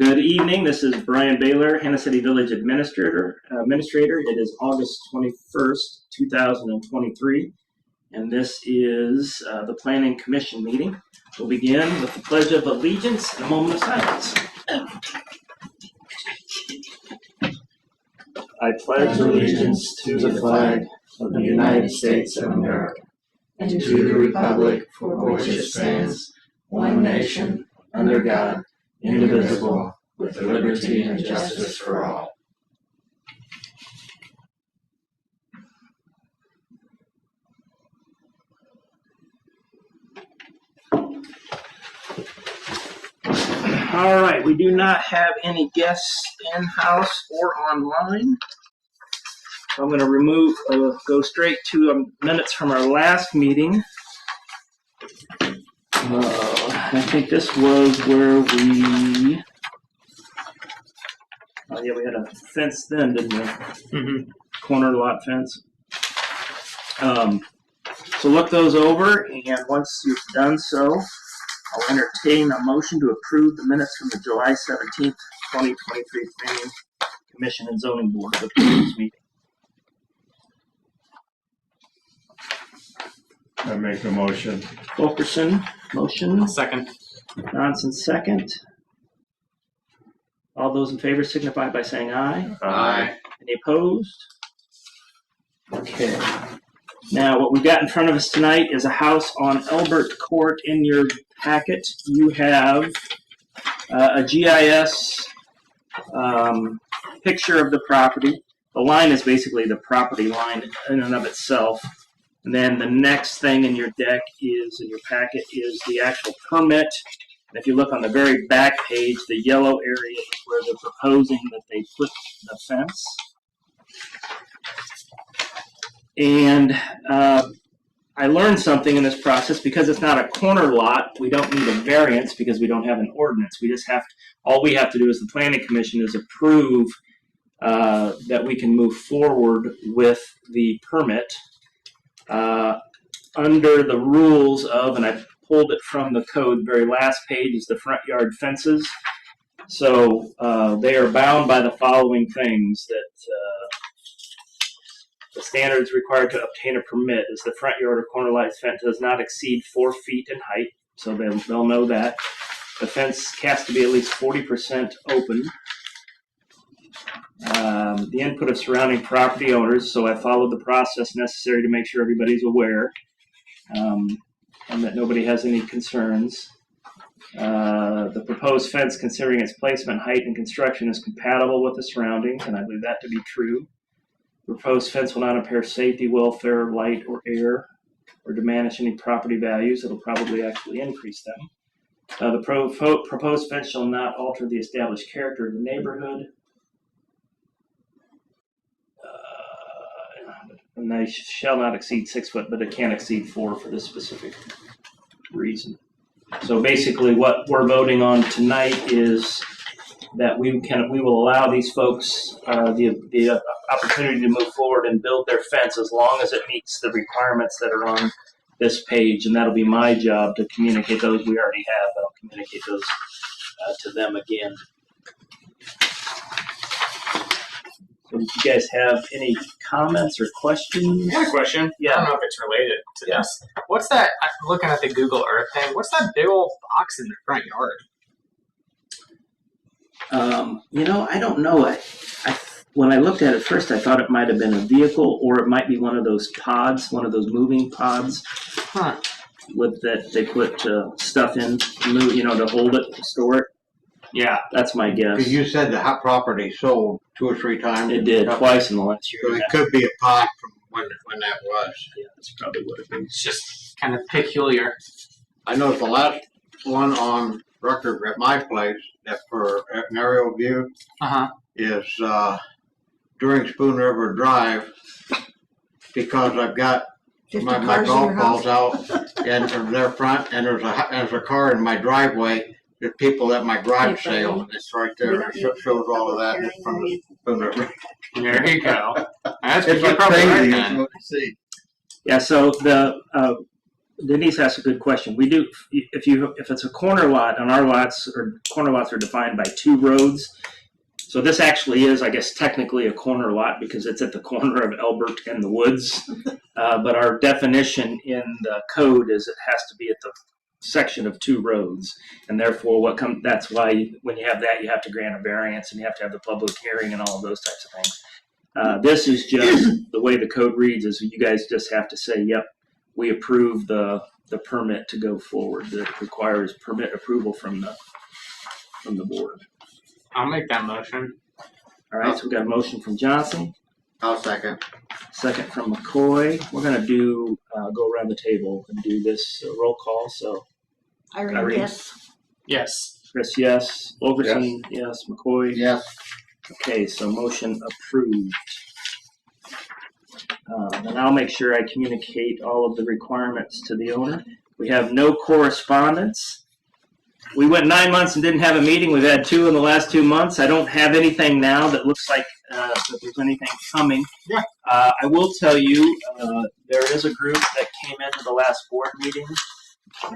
Good evening. This is Brian Baylor, Hannah City Village Administrator. It is August 21st, 2023, and this is the Planning Commission meeting. We'll begin with the Pledge of Allegiance and a moment of silence. I pledge allegiance to the flag of the United States of America and to the republic for which it stands, one nation, under God, indivisible, with liberty and justice for all. All right, we do not have any guests in-house or online. So I'm going to go straight to minutes from our last meeting. I think this was where we had a fence then, didn't we? Mm-hmm. Corner lot fence. So look those over, and once you've done so, I'll entertain a motion to approve the minutes from the July 17th, 2023 Planning Commission and Zoning Board of Appeals meeting. I make the motion. Fulkerson, motion. Second. Johnson, second. All those in favor signify by saying aye. Aye. Any opposed? Okay. Now, what we've got in front of us tonight is a house on Elbert Court. In your packet, you have a GIS picture of the property. The line is basically the property line in and of itself. And then the next thing in your deck in your packet is the actual permit. And if you look on the very back page, the yellow area is where they're proposing that they put the fence. And I learned something in this process. Because it's not a corner lot, we don't need a variance because we don't have an ordinance. All we have to do as the Planning Commission is approve that we can move forward with the permit. Under the rules of, and I pulled it from the code, the very last page is the front yard fences. So they are bound by the following things: that the standards required to obtain a permit is the front yard or corner lot fence does not exceed 4 feet in height, so they'll know that. The fence has to be at least 40% open. The input of surrounding property owners, so I followed the process necessary to make sure everybody's aware and that nobody has any concerns. The proposed fence, considering its placement, height, and construction, is compatible with the surroundings, and I believe that to be true. The proposed fence will not impair safety, welfare, light, or air, or diminish any property values. It'll probably actually increase them. The proposed fence shall not alter the established character of the neighborhood. And they shall not exceed 6 foot, but it can't exceed 4 for this specific reason. So basically what we're voting on tonight is that we will allow these folks the opportunity to move forward and build their fence as long as it meets the requirements that are on this page, and that'll be my job to communicate those. We already have, but I'll communicate those to them again. So do you guys have any comments or questions? I have a question. Yeah. I don't know if it's related to this. What's that? I'm looking at the Google Earth thing. What's that big old box in the front yard? I don't know. When I looked at it first, I thought it might have been a vehicle, or it might be one of those pods, one of those moving pods, that they put stuff in, to hold it, to store it. Yeah, that's my guess. Because you said the hot property sold 2 or 3 times. It did twice in the last year. So it could be a pod from when that was. Yeah, that's probably what it is. It's just kind of peculiar. I know the last one on record at my place, that for an aerial view, is during Spoon River Drive, because I've got my golf balls out and their front, and there's a car in my driveway. There's people at my garage sale, and it's right there. It shows all of that from the Spoon River. There you go. That's It's probably crazy. right, What you see. Yeah, so the Denise asked a good question. We do, if it's a corner lot, and our corner lots are defined by 2 roads. So this actually is, I guess, technically a corner lot because it's at the corner of Elbert and the Woods. But our definition in the code is it has to be at the section of 2 roads, and therefore that's why when you have that, you have to grant a variance and you have to have the public hearing and all of those types of things. This is just the way the code reads is you guys just have to say, yep, we approve the permit to go forward. That requires permit approval from the board. I'll make that motion. All right, so we've got a motion from Johnson, I'll second. second from McCoy. We're going to do go around the table and do this roll call. So Irene, yes. Yes. Chris, yes. Overson, yes. McCoy, Yes. Okay, so motion approved. And I'll make sure I communicate all of the requirements to the owner. We have no correspondence. We went 9 months and didn't have a meeting. We've had 2 in the last 2 months. I don't have anything now that looks like that there's anything coming. Yeah. I will tell you, there is a group that came into the last board meeting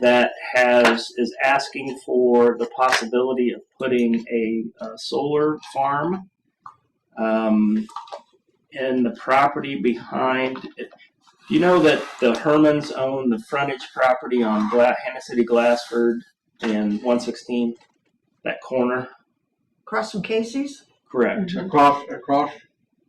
that is asking for the possibility of putting a solar farm in the property behind it. Do you know that the Hermans own the frontage property on Hannah City, Glassford, and 116? That corner? Across from Casey's? Correct. Across.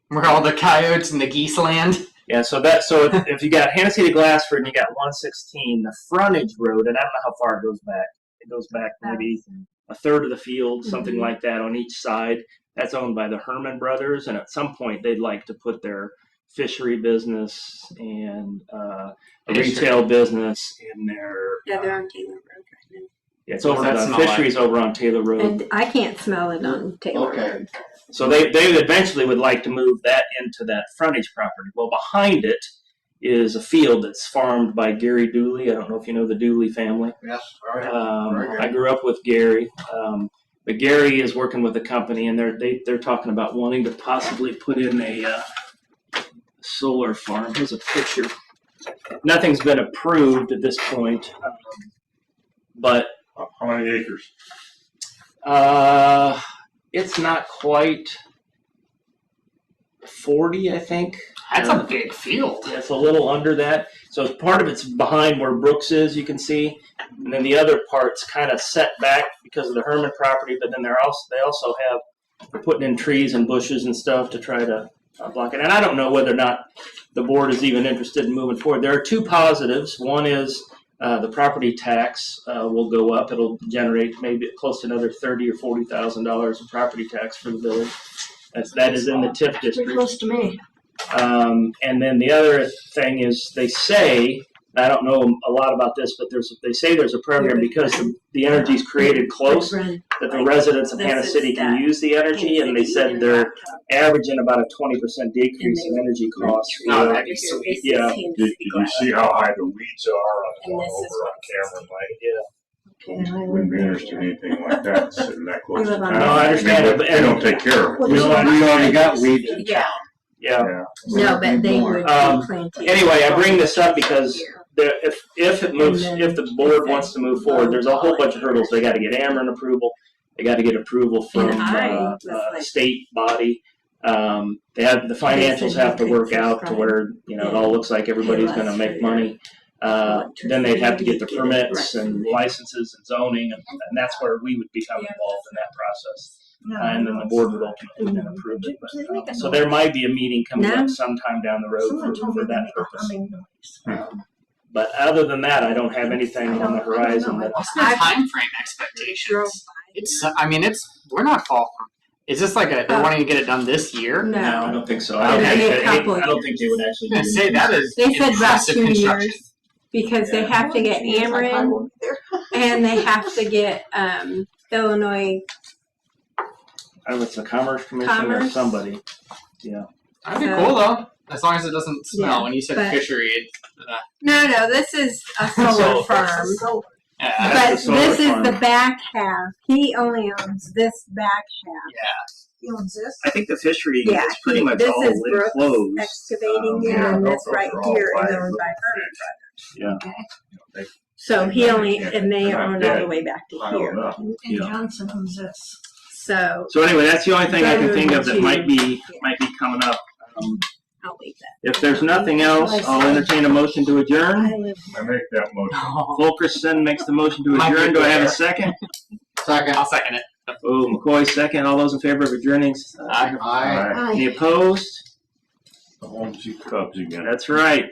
Where all the coyotes and the geese land. Yeah, so if you got Hannah City, Glassford, and you got 116, the frontage road, and I don't know how far it goes back. It goes back maybe a third of the field, something like that on each side. That's owned by the Herman brothers, and at some point they'd like to put their fishery business and a retail business in their. Yeah, they're on Taylor Road right now. Yeah, it's over. That's The not fishery's over on Taylor Road. And I can't smell it on Taylor Okay. Road. So they eventually would like to move that into that frontage property. Well, behind it is a field that's farmed by Gary Dooley. I don't know if you know the Dooley family. Yes. All right. Very good. I grew up with Gary, but Gary is working with a company, and they're talking about wanting to possibly put in a solar farm. Here's a picture. Nothing's been approved at this point, but How many acres? it's not quite 40, I think. That's a big field. Yeah, it's a little under that. So part of it's behind where Brooks is, you can see, and then the other part's kind of set back because of the Herman property. But then they're putting in trees and bushes and stuff to try to block it. And I don't know whether or not the board is even interested in moving forward. There are 2 positives. One is the property tax will go up. It'll generate maybe close to another $30,000 or $40,000 in property tax for the village. That is in the TIF Pretty district. close to me. And then the other thing is they say, I don't know a lot about this, but they say there's a program because the energy's created close that the residents of Hannah City can use the energy, and they said they're averaging about a 20% decrease in energy costs. Oh, that'd be sweet. Yeah. Did you see how high the weeds are over on Cameron Lane? Yeah. Okay, I Wouldn't be live interested in anything like that sitting that close We to live on town. No, I understand it, but- They don't take care of it. We already got weeds in Yeah. Yeah. No, but they would be planting. Anyway, I bring this up because if the board wants to move forward, there's a whole bunch of hurdles. They got to get Ameren approval. They got to get approval from the state body. They have the financials have to work out to where it all looks like everybody's going to make money. Then they'd have to get the permits and licenses and zoning, and that's where we would become involved in that process. And then the board would ultimately then approve it. But, so there might be a meeting coming up sometime down the road for that purpose. But other than that, I don't have anything on the horizon. What's the time frame expectations? We're not far from. Is this like they're wanting to get it done this year? No, I No. don't think so. Okay. I don't think they would actually I was gonna say that is They said about impressive 2 construction. years because they have to get Ameren and they have to get Illinois. I don't know if it's the Commerce Commission or somebody. Yeah. That'd be cool though, as long as it doesn't smell. Yeah, When you said but- fishery, No, this is a solar farm. yeah, That's But the solar this is farm. the back half. He only owns this back half. He owns this. I think the fishery Yeah, is pretty much this all is Brooks enclosed. excavating, Yeah, and those this are right all here is private owned by roads. Herman Brothers. Yeah. So he only, and they Not own all dead. the way back to I don't here. know. And Yeah. Johnson owns this. So So anyway, that's the only thing I can think of that Two. might be coming up. I'll leave that. If there's nothing else, I'll entertain a motion to adjourn. I live I make that motion. Fulkerson makes the motion to adjourn. Do I have a second? Second. I'll second it. Oh, McCoy second. All those in favor of adjourning? Aye. Aye. Any opposed? The VOHC Cubs again. That's right.